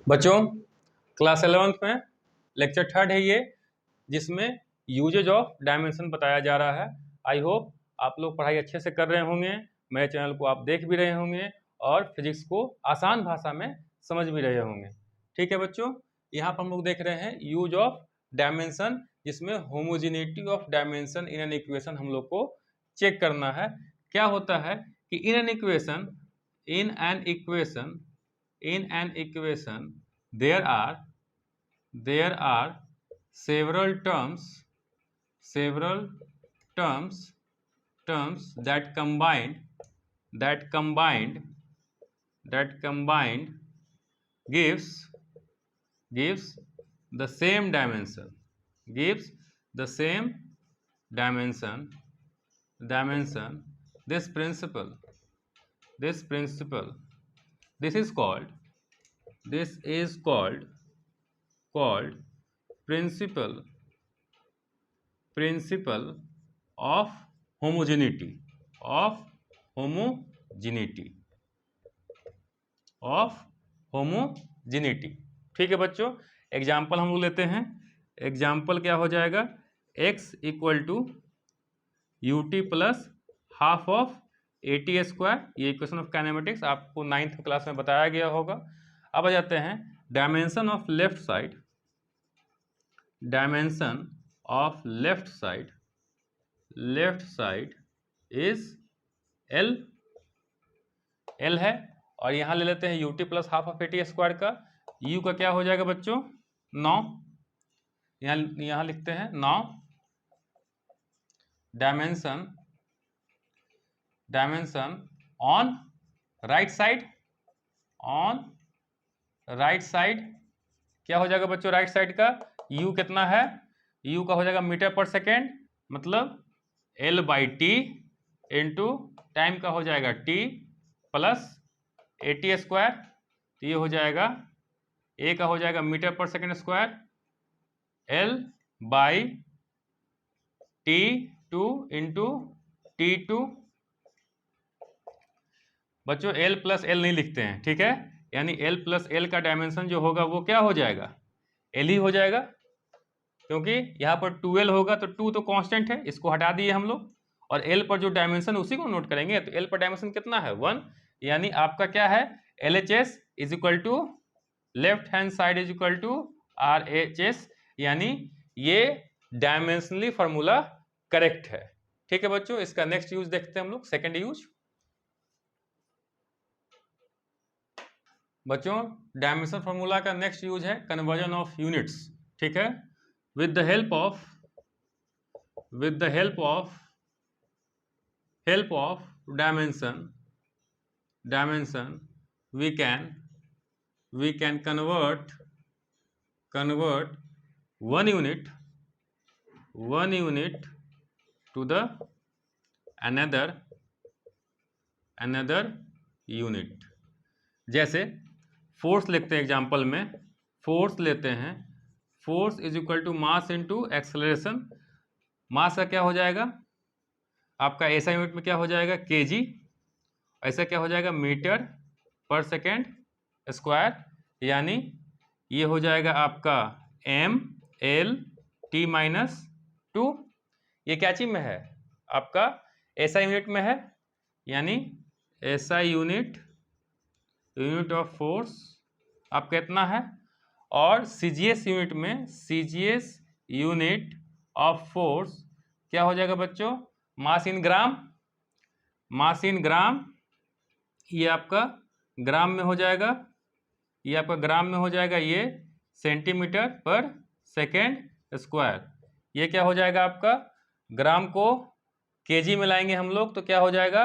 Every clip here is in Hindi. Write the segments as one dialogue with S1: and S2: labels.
S1: बच्चों क्लास 11th में लेक्चर 3 है ये, जिसमें यूजेज ऑफ डायमेंशन बताया जा रहा है। आई होप आप लोग पढ़ाई अच्छे से कर रहे होंगे, मेरे चैनल को आप देख भी रहे होंगे और फिजिक्स को आसान भाषा में समझ भी रहे होंगे। ठीक है बच्चों, यहाँ पर हम लोग देख रहे हैं यूज ऑफ डायमेंशन, जिसमें homogeneity of dimension in an equation हम लोग को चेक करना है। क्या होता है कि in an equation there are several terms that combined gives the same dimension. This principle this is called principle of homogeneity ठीक है बच्चों, एग्जाम्पल हम लोग लेते हैं। एग्जाम्पल क्या हो जाएगा, x equal to u t plus half of a t square. ये इक्वेशन ऑफ काइनेमेटिक्स आपको 9th क्लास में बताया गया होगा। अब आ जाते हैं dimension of left side is L है, और यहाँ ले लेते हैं you t plus half of a t square का। यू का क्या हो जाएगा बच्चों, 9, यहाँ लिखते हैं 9। डायमेंशन ऑन राइट साइड क्या हो जाएगा बच्चों, राइट साइड का u कितना है, u का हो जाएगा मीटर पर सेकेंड, मतलब L/T इंटू टाइम का हो जाएगा t प्लस ए टी स्क्वायर। तो ये हो जाएगा a का हो जाएगा metre per second square L/T2 into T2। बच्चों L प्लस L नहीं लिखते हैं, ठीक है, यानी L प्लस L का डायमेंशन जो होगा वो क्या हो जाएगा, L ही हो जाएगा, क्योंकि यहाँ पर 2L होगा तो 2 तो कांस्टेंट है, इसको हटा दिए हम लोग, और L पर जो डायमेंशन उसी को नोट करेंगे। तो L पर डायमेंशन कितना है, 1, यानी आपका क्या है, LHS is equal to left hand side is equal to RHS, यानी ये डायमेंशनली फॉर्मूला करेक्ट है। ठीक है बच्चों, इसका नेक्स्ट यूज देखते हैं हम लोग, सेकेंड यूज। बच्चों डायमेंशन फॉर्मूला का नेक्स्ट यूज है कन्वर्जन ऑफ यूनिट्स। ठीक है, with the help of dimension we can convert one unit to the another unit। जैसे फोर्स लिखते हैं, एग्जाम्पल में फोर्स लेते हैं, force is equal to mass into acceleration. Mass का क्या हो जाएगा आपका, ऐसा यूनिट में क्या हो जाएगा kg, ऐसा क्या हो जाएगा मीटर पर सेकेंड स्क्वायर, यानी ये हो जाएगा आपका mL/T-2। ये क्या चीज में है आपका, SI यूनिट में है, यानी SI यूनिट ऑफ फोर्स आपका इतना है। और CGS यूनिट ऑफ फोर्स क्या हो जाएगा बच्चों, मास इन ग्राम, ये आपका ग्राम में हो जाएगा, ये आपका ग्राम में हो जाएगा, ये सेंटीमीटर पर सेकेंड स्क्वायर। ये क्या हो जाएगा आपका, ग्राम को केजी में लाएंगे हम लोग तो क्या हो जाएगा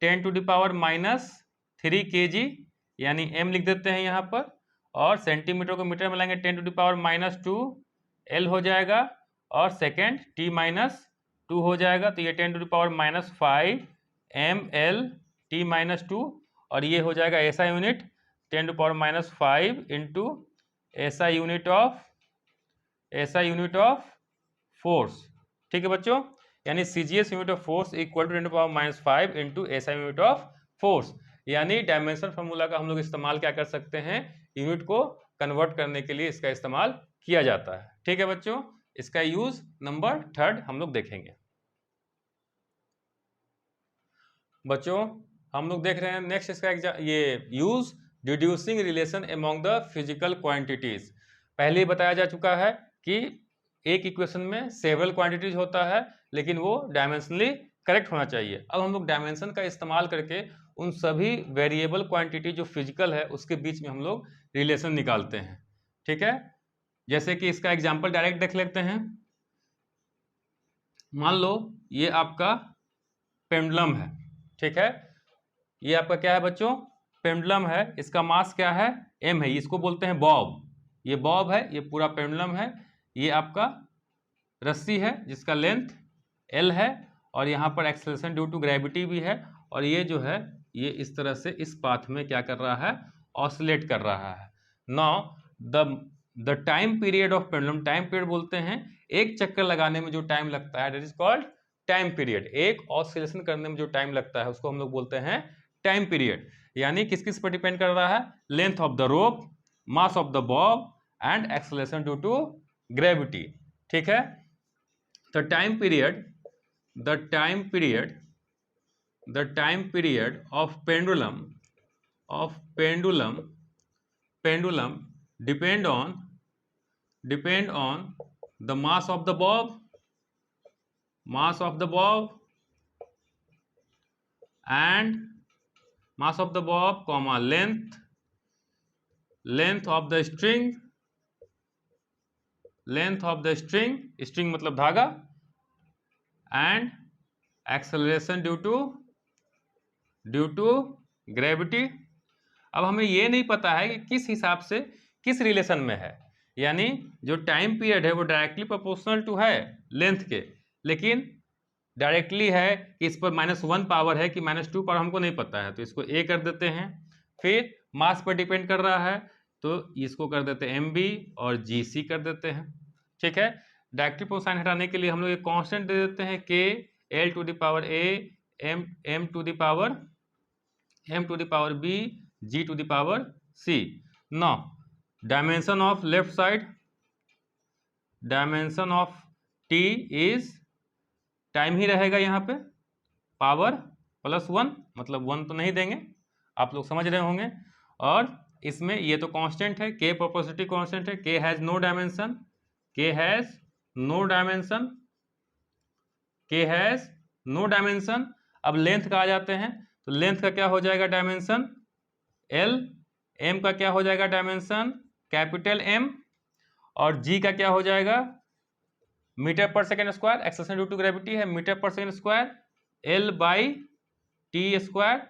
S1: 10⁻³ kg, यानी m लिख देते हैं यहाँ पर, और सेंटीमीटर को मीटर में लाएंगे 10⁻², L हो जाएगा, और सेकेंड T-2 हो जाएगा, तो ये 10⁻5 mL/T-2, और ये हो जाएगा SI unit 10⁻5 into SI unit of force. ठीक है बच्चों, यानी CGS unit of force equal to 10⁻5 into SI unit of force. यानी डायमेंशन फॉर्मूला का हम लोग इस्तेमाल क्या कर सकते हैं, यूनिट को कन्वर्ट करने के लिए इसका इस्तेमाल किया जाता है। ठीक है बच्चों, इसका यूज नंबर 3 हम लोग देखेंगे। बच्चों हम लोग देख रहे हैं नेक्स्ट इसका ये use deducing relation among the physical quantities. पहले ही बताया जा चुका है कि एक इक्वेशन में सेवरल क्वांटिटीज होता है, लेकिन वो डायमेंशनली करेक्ट होना चाहिए। अब हम लोग डायमेंशन का इस्तेमाल करके उन सभी वेरिएबल क्वांटिटी जो फिजिकल है उसके बीच में हम लोग रिलेशन निकालते हैं। ठीक है, जैसे कि इसका एग्जाम्पल डायरेक्ट देख लेते हैं। मान लो ये आपका पेंडुलम है। ठीक है, ये आपका क्या है बच्चों, पेंडुलम है। इसका मास क्या है, m है, इसको बोलते हैं बॉब। ये बॉब है, ये पूरा पेंडुलम है। ये आपका रस्सी है जिसका लेंथ l है, और यहाँ पर एक्सेलरेशन ड्यू टू ग्रेविटी भी है। और ये जो है ये इस तरह से इस पाथ में क्या कर रहा है, ऑसिलेट कर रहा है। Now the time period of pendulum, time period बोलते हैं एक चक्कर लगाने में जो टाइम लगता है, that is called time period. एक ऑसिलेशन करने में जो टाइम लगता है उसको हम लोग बोलते हैं टाइम पीरियड। यानी किस किस पर डिपेंड कर रहा है, length of the rope, mass of the bob and acceleration due to gravity. ठीक है, the time period of pendulum depend on the mass of the bob and mass of the bob comma length of the string string मतलब धागा, and acceleration due to gravity। अब हमें ये नहीं पता है कि किस हिसाब से किस रिलेशन में है, यानी जो टाइम पीरियड है वो डायरेक्टली प्रोपोर्शनल टू है लेंथ के, लेकिन डायरेक्टली है कि इस पर -1 पावर है कि -2 पावर हमको नहीं पता है, तो इसको a कर देते हैं। फिर मास पर डिपेंड कर रहा है तो इसको कर देते हैं mb और gc कर देते हैं। ठीक है, डायरेक्टली प्रोपोर्शनल हटाने के लिए हम लोग एक कांस्टेंट दे देते हैं k l to the power a m to the power b g to the power c। Now dimension of left side, dimension of t is time ही रहेगा यहाँ पे, पावर +1, मतलब 1 तो नहीं देंगे, आप लोग समझ रहे होंगे। और इसमें ये तो कांस्टेंट है, k प्रोपोर्शनलिटी कांस्टेंट है, k has no dimension, k has no dimension. अब लेंथ का आ जाते हैं, तो लेंथ का क्या हो जाएगा डायमेंशन l, m का क्या हो जाएगा डायमेंशन कैपिटल M, और g का क्या हो जाएगा metre per second square, acceleration due to gravity है metre per second square, l by t square,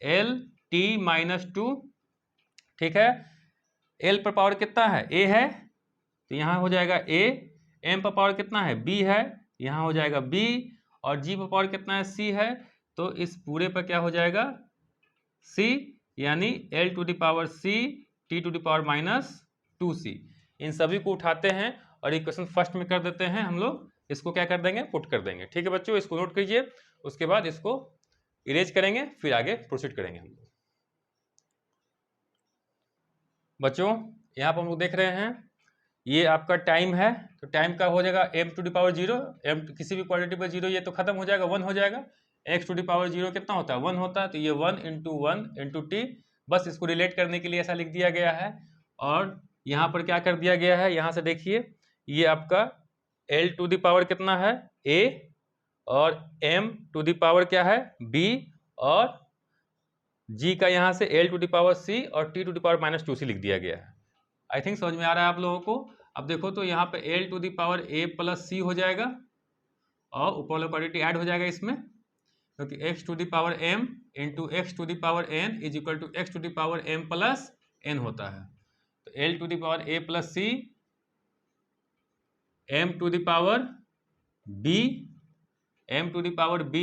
S1: l t -2। ठीक है, l पर पावर कितना है, a है, तो यहाँ हो जाएगा a, m पर पावर कितना है, b है, यहाँ हो जाएगा b, और g पर पावर कितना है, c है, तो इस पूरे पर क्या हो जाएगा c, यानी l to the power c t to the power -2c। इन सभी को उठाते हैं और इक्वेशन फर्स्ट में कर देते हैं हम लोग, इसको क्या कर देंगे, पुट कर देंगे। ठीक है बच्चों, इसको नोट कीजिए, उसके बाद इसको इरेज करेंगे, फिर आगे प्रोसीड करेंगे हम लोग। बच्चों यहाँ पर हम लोग देख रहे हैं ये आपका टाइम है, तो टाइम का हो जाएगा m to the power 0, m किसी भी क्वांटिटी पर 0, ये तो खत्म हो जाएगा, 1 हो जाएगा। x टू द पावर 0 कितना होता है, 1 होता है, तो ये 1 इंटू t, बस इसको रिलेट करने के लिए ऐसा लिख दिया गया है। और यहाँ पर क्या कर दिया गया है, यहाँ से देखिए ये आपका l टू द पावर कितना है a, और m टू द पावर क्या है b, और g का यहाँ से l to the power c और t to the power -2c लिख दिया गया है। आई थिंक समझ में आ रहा है आप लोगों को। अब देखो तो यहाँ पे l to the power a plus c हो जाएगा, और ऊपर वाला क्वांटिटी ऐड हो जाएगा इसमें, क्योंकि x to the power m into x to the power n is equal to x to the power m plus n होता है। तो l to the power a plus c, m to the power b, m to the power b,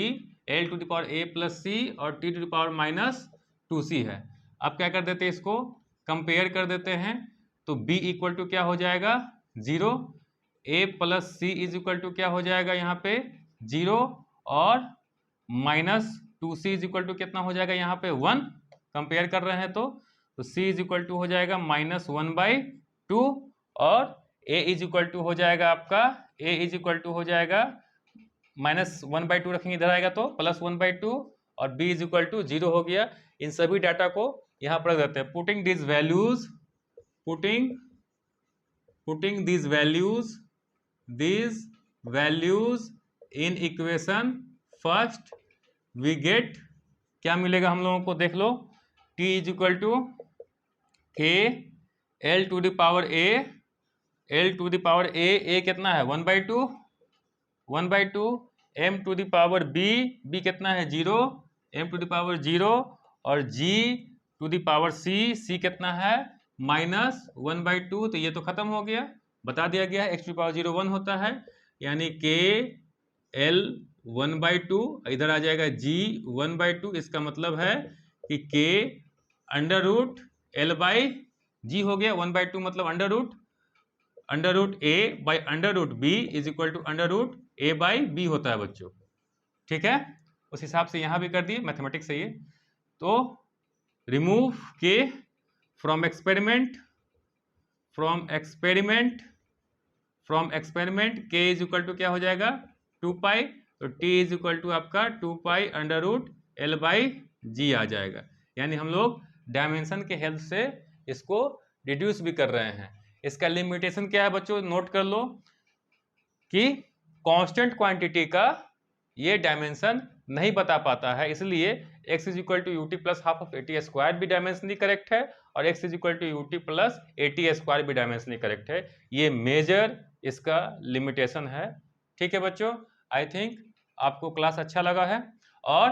S1: l to the power a plus c और t to the power -2c है। अब क्या कर देते हैं, इसको कंपेयर कर देते हैं, तो b इक्वल टू क्या हो जाएगा 0, a plus c is equal to क्या हो जाएगा यहाँ पे 0, और -2c इज इक्वल टू कितना हो जाएगा यहाँ पे 1, कंपेयर कर रहे हैं तो तो c इज इक्वल टू हो जाएगा -1/2 और a इज इक्वल टू हो जाएगा आपका a इज इक्वल टू हो जाएगा -1/2 रखेंगे इधर आएगा तो +1/2 और b इज इक्वल टू 0 हो गया। इन सभी डाटा को यहाँ पर रख देते हैं। Putting this values these values in equation first we get क्या मिलेगा हम लोगों को, देख लो, t is equal to k l to the power a कितना है 1/2 m to the power b कितना है 0 m टू द पावर 0 और g to the power c कितना है -1/2। तो ये तो खत्म हो गया, बता दिया गया है x टू द पावर 0 1 होता है, यानी k l 1/2 इधर आ जाएगा g 1/2। इसका मतलब है कि k √l/g हो गया 1/2 मतलब under root a/√b is equal to √a/b होता है बच्चों। ठीक है, उस हिसाब से यहां भी कर दिए, मैथमेटिक्स से ये। तो remove k from experiment k is equal to क्या हो जाएगा 2π, तो t इज इक्वल टू आपका 2π√l/g आ जाएगा। यानी हम लोग डायमेंशन के हेल्प से इसको रिड्यूस भी कर रहे हैं। इसका लिमिटेशन क्या है बच्चों, नोट कर लो कि कांस्टेंट क्वांटिटी का ये डायमेंशन नहीं बता पाता है, इसलिए x is equal to u t plus half of a t square भी डायमेंशनली करेक्ट है और x is equal to u t plus a t square भी डायमेंशनली करेक्ट है। ये मेजर इसका लिमिटेशन है। ठीक है बच्चों, आई थिंक आपको क्लास अच्छा लगा है। और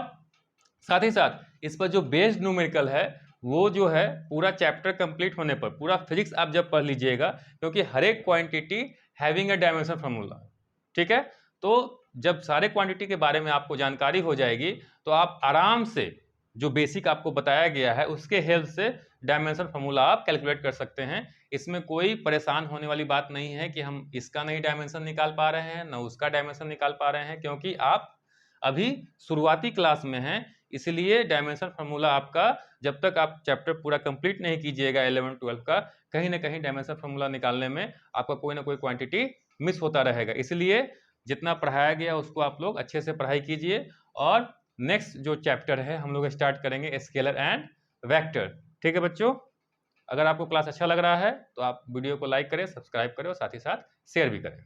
S1: साथ ही साथ इस पर जो बेस्ड न्यूमेरिकल है वो जो है पूरा चैप्टर कंप्लीट होने पर पूरा फिजिक्स आप जब पढ़ लीजिएगा, क्योंकि हर एक quantity having a dimension formula. ठीक है, तो जब सारे क्वांटिटी के बारे में आपको जानकारी हो जाएगी तो आप आराम से जो बेसिक आपको बताया गया है उसके हेल्प से डायमेंशन फार्मूला आप कैलकुलेट कर सकते हैं। इसमें कोई परेशान होने वाली बात नहीं है कि हम इसका नहीं डायमेंशन निकाल पा रहे हैं ना उसका डायमेंशन निकाल पा रहे हैं, क्योंकि आप अभी शुरुआती क्लास में हैं। इसलिए डायमेंशन फार्मूला आपका जब तक आप चैप्टर पूरा कंप्लीट नहीं कीजिएगा 11-12 का, कहीं ना कहीं डायमेंशन फार्मूला निकालने में आपका कोई ना कोई क्वांटिटी मिस होता रहेगा। इसलिए जितना पढ़ाया गया उसको आप लोग अच्छे से पढ़ाई कीजिए और नेक्स्ट जो चैप्टर है हम लोग स्टार्ट करेंगे स्केलर एंड वेक्टर। ठीक है बच्चों, अगर आपको क्लास अच्छा लग रहा है तो आप वीडियो को लाइक करें, सब्सक्राइब करें और साथ ही साथ शेयर भी करें।